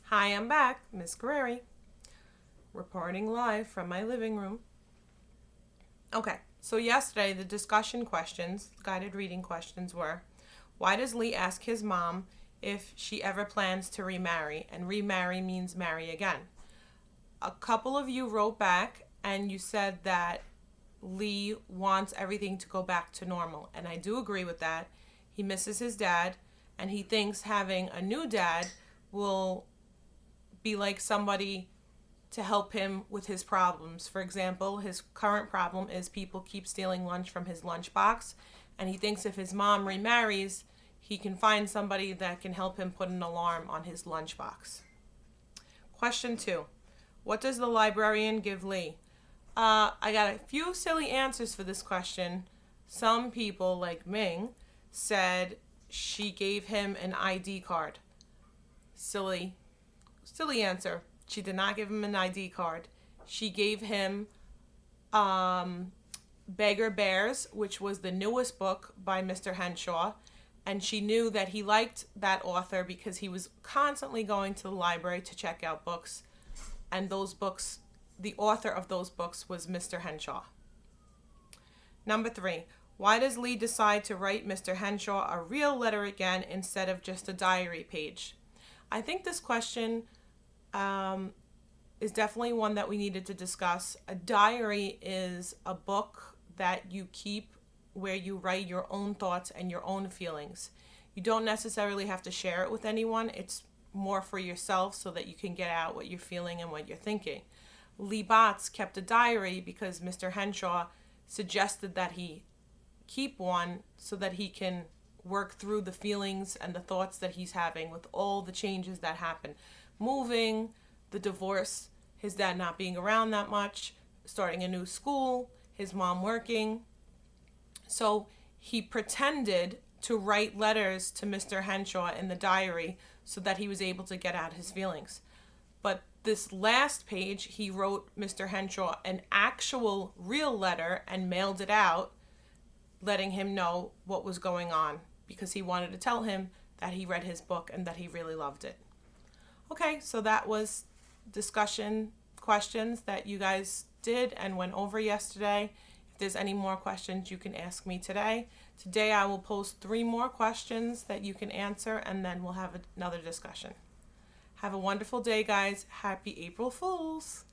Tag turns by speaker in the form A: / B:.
A: Hi, I'm back, Miss Guerreri, reporting live from my living room. Okay, so yesterday the discussion questions, guided reading questions were, why does Lee ask his mom if she ever plans to remarry? And remarry means marry again. A couple of you wrote back and you said that Lee wants everything to go back to normal. And I do agree with that. He misses his dad and he thinks having a new dad will be like somebody to help him with his problems. For example, his current problem is people keep stealing lunch from his lunchbox, and he thinks if his mom remarries, he can find somebody that can help him put an alarm on his lunchbox. Question 2. What does the librarian give Lee? I got a few silly answers for this question. Some people, like Ming, said she gave him an ID card. Silly answer. She did not give him an ID card. She gave him Beggar Bears, which was the newest book by Mr. Henshaw. And she knew that he liked that author because he was constantly going to the library to check out books. And those books, the author of those books was Mr. Henshaw. Number 3. Why does Lee decide to write Mr. Henshaw a real letter again instead of just a diary page? I think this question is definitely one that we needed to discuss. A diary is a book that you keep where you write your own thoughts and your own feelings. You don't necessarily have to share it with anyone. It's more for yourself so that you can get out what you're feeling and what you're thinking. Lee Batts kept a diary because Mr. Henshaw suggested that he keep one so that he can work through the feelings and the thoughts that he's having with all the changes that happen. Moving, the divorce, his dad not being around that much, starting a new school, his mom working. So he pretended to write letters to Mr. Henshaw in the diary so that he was able to get out his feelings. But this last page, he wrote Mr. Henshaw an actual real letter and mailed it out, letting him know what was going on because he wanted to tell him that he read his book and that he really loved it. Okay, so that was discussion questions that you guys did and went over yesterday. If there's any more questions, you can ask me today. Today I will post 3 more questions that you can answer, and then we'll have another discussion. Have a wonderful day, guys. Happy April Fools!